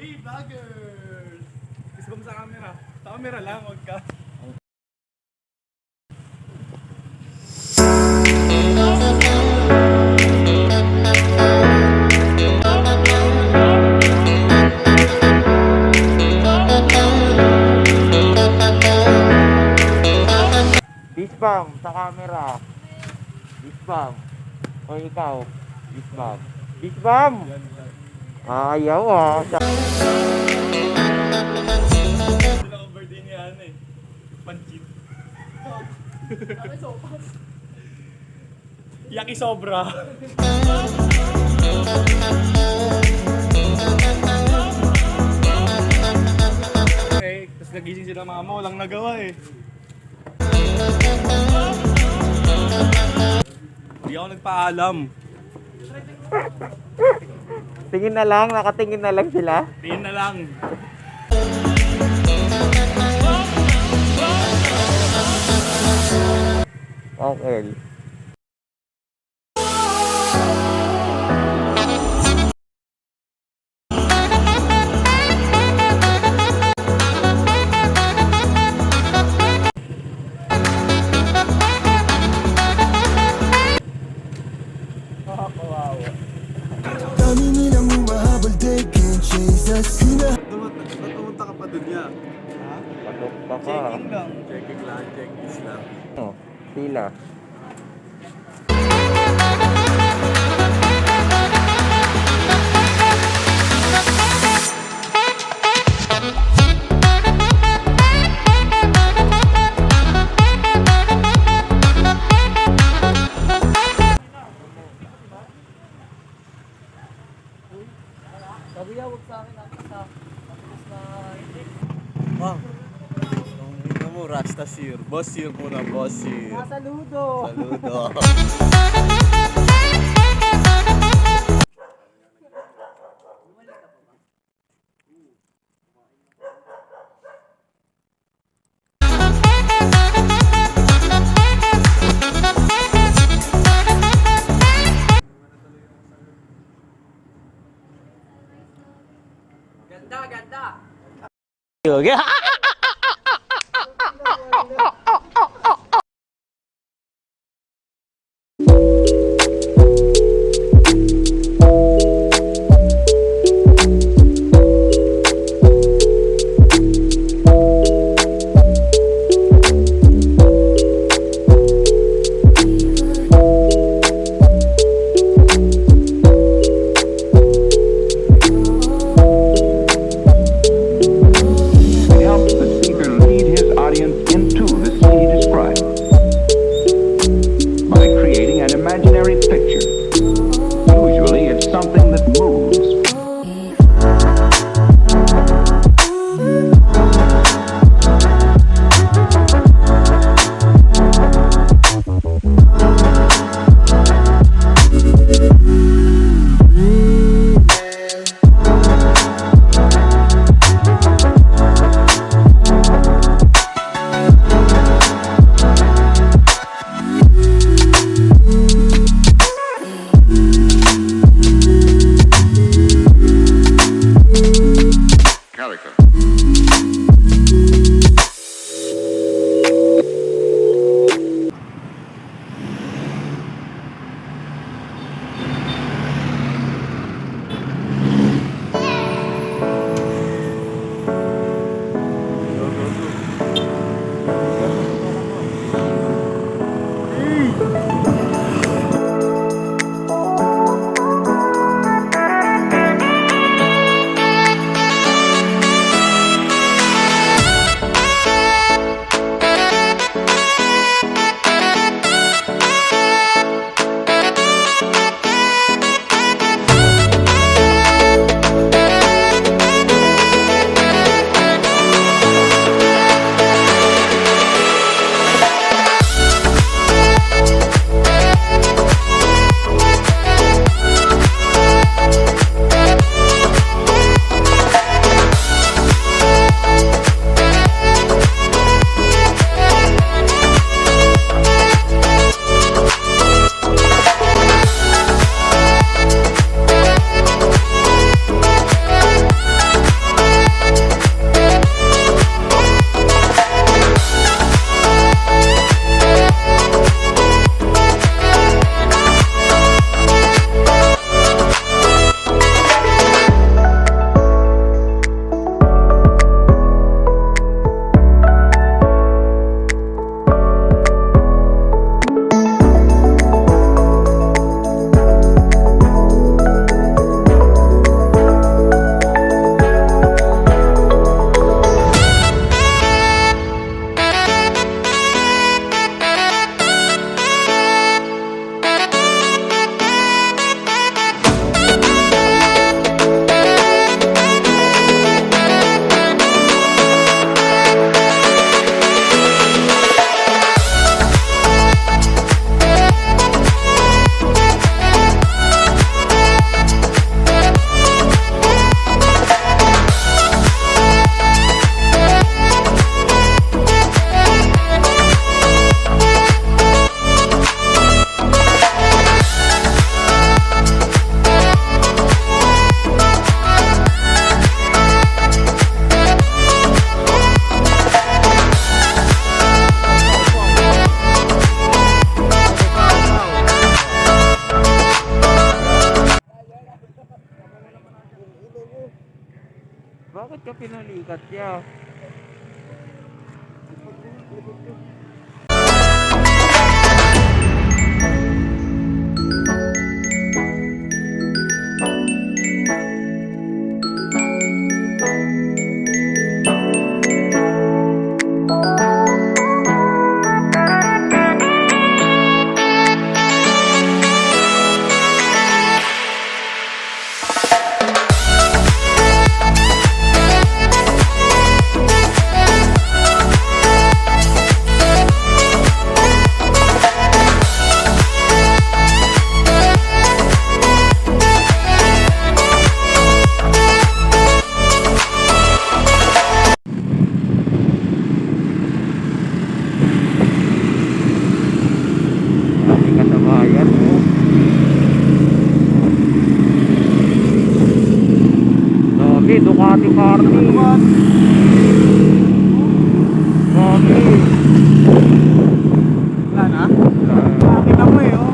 Hey, vloggers! Kiss mo sa camera. Sa camera lang, huwag ka. Bisbam sa camera. Bisbam. O ikaw. Bisbam. Bisbam! Ayaw ah. Sila ko birthday ni ano eh. Panchit. Yaki sobra. Okay, tapos nagising sila mama, walang nagawa eh. Hindi ako nagpaalam. Tingin na lang, nakatingin na lang sila. Tingin na lang. Okay. Dami nilang humahabol, they can't chase us. Pumunta ka pa dun niya. Ha? Patok pa ka. Checking lang. Checking lang, checking lang. Oh, sila. Sabi niya, huwag sa akin sa tapos na hindi. Wow. Ito mo, Rasta Sir. Boss Sir muna, Boss Sir. Saludo! Saludo. Ganda, ganda! Helps the speaker lead his audience into the scene he described by creating an imaginary picture. Usually it's something that moves. Bakit ka pinalikat niya? Maraming kasabayan, oh. Grabe, Ducati Party. Grabe. Wala na? Nakakita mo eh, oh.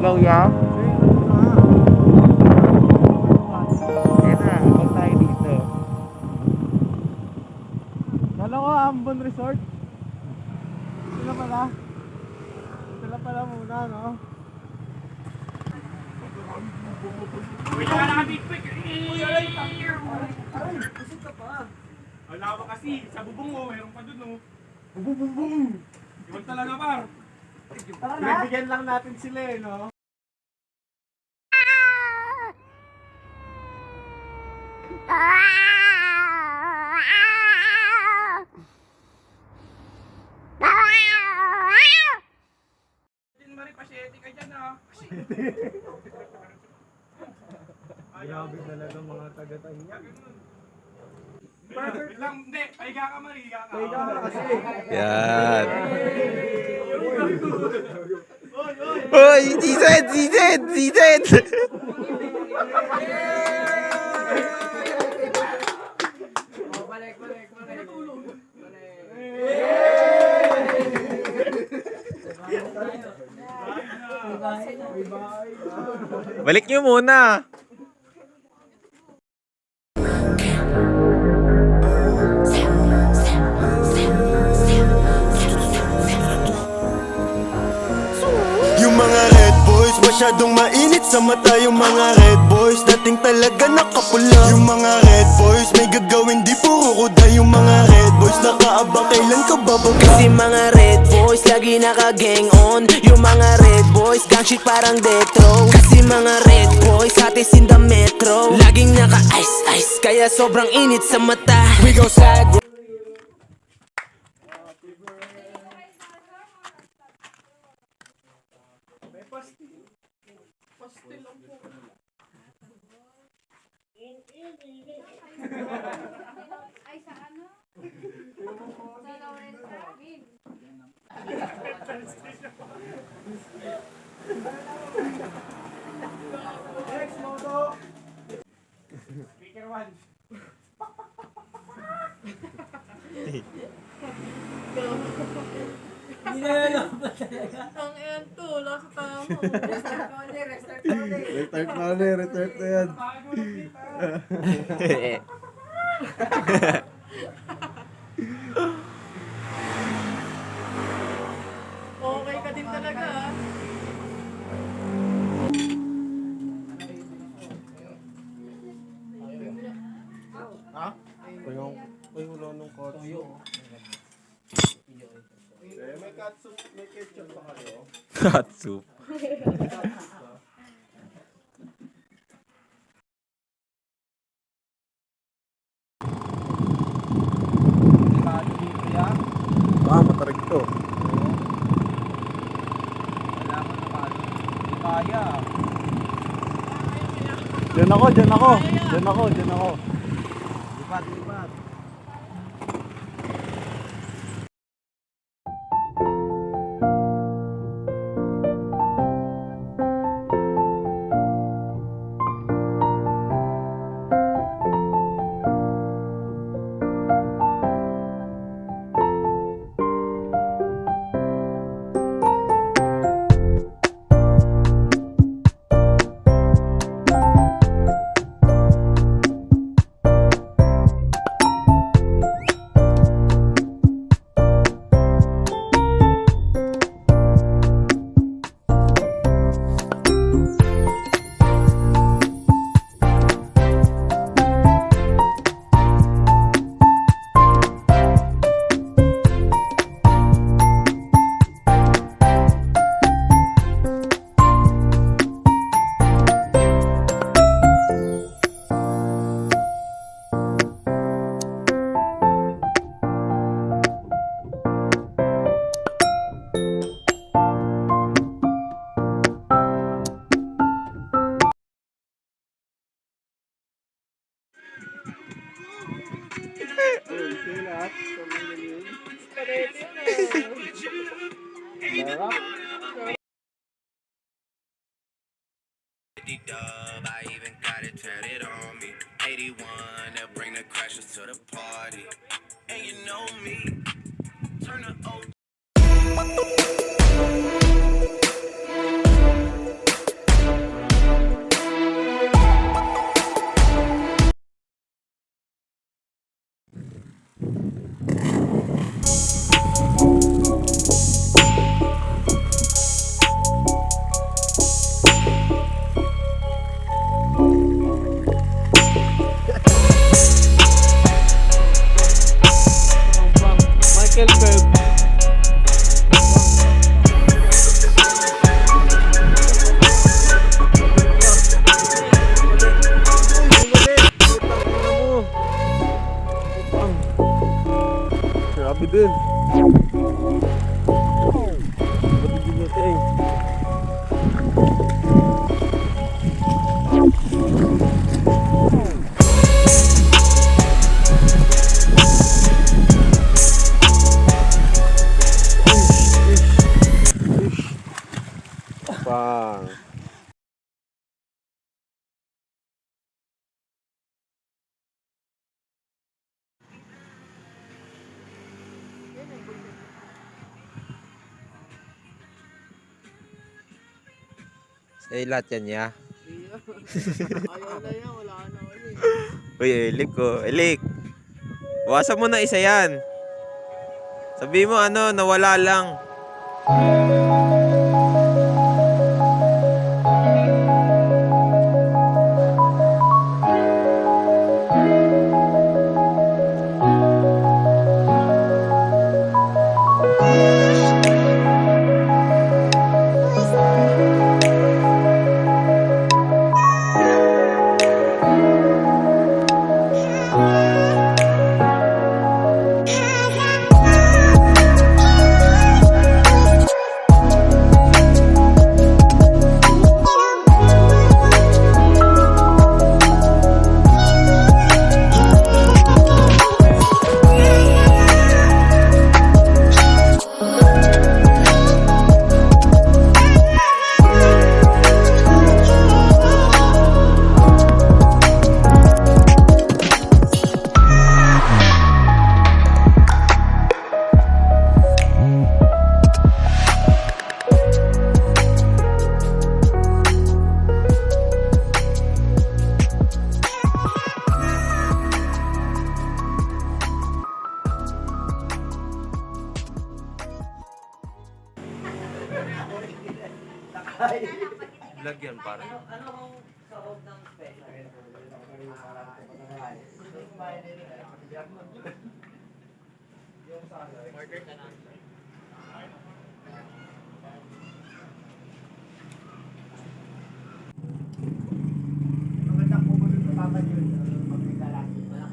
Ikaw, ya? Ayun na, abang tayo dito. Kala ko Ambon Resort. Sila pala. Sila pala muna, no? Wala pa kasi, sa bubong mo, meron pa dun, no? Bubong! Iwan talaga, par. Bibigyan lang natin sila, eh, no? Din maripasyete ka dyan, ha? Grabe talaga mga taga-tahiya. Wait lang, hindi. Pahiga ka, Mari. Higa ka. Pahiga ka kasi. Yan. Oy, Hoy, si Zed! Si Zed! Si Zed! Balik nyo muna. Yung mga red boys, masyadong mainit sa mata. Yung mga red boys, dating talaga nakapula. Yung mga red boys, may gagawin di puro kuda. Yung mga red boys, nakaabang kailan ka bababa. Kasi mga red boys, lagi naka-gang on. Yung mga red boys, gang shit parang detro. Kasi mga red boys, hatis in the metro. Laging naka-ice, ice, kaya sobrang init sa mata. We go sad. Ay, sa ano? Sa Lawrence Bin. Next, Moto! Speaker 1. Hindi na nalaman talaga. Ang M2, lasa tayo mo. Restart mo ulit, restart mo ulit. Retard na ulit, retard na yan. Bago na dito. Okay ka din talaga, ah. Ha? Uy, wala nung kotse. Eh, may katsup, may ketchup pa kayo. Katsup. Ah, matarig to. Diyan ako, diyan ako. Diyan ako, diyan ako. Lipat, lipat. Dub, I even got it tatted on me. 81, they'll bring the crashers to the party. And you know me, turn the old Sa'yo lahat yan, ya. Ayaw na yan, wala na ulit. Uy, Elik ko. Elik. Bawasan mo na isa yan. Sabi mo ano, nawala lang. Vlog yan, pare. Ano kung sa O.B ng special? Order ka na.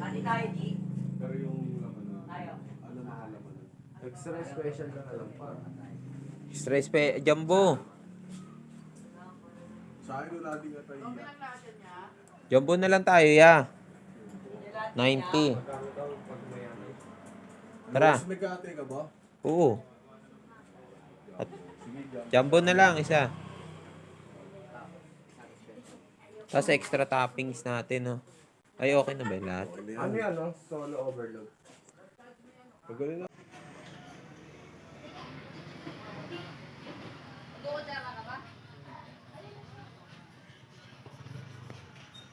Kani tayo, G? Pero yung laman na, Tayo. ano na laman na. Extra special ka na lang pa. Stress Jumbo. Sa akin wala din nga tayo. Jumbo na lang tayo, ya. 90. Tara. Mas may kate ka ba? Oo. At jumbo na lang, isa. Tapos extra toppings natin, no? Ay, okay na ba yung lahat? Ano yan, no? Solo overload. Magaling na.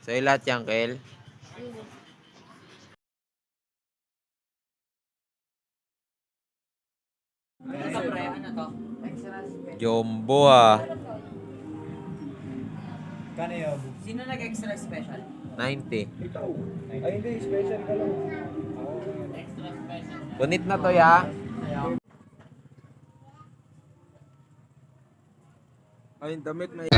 Sa'yo lahat yan, Kel. Ano to, pre? Ano to? Jumbo, ah. Kano Y.O.B? Sino nag-extra special? 90. Ay hindi, special ka lang. Extra special. Punit na to, ya. Ay, damit na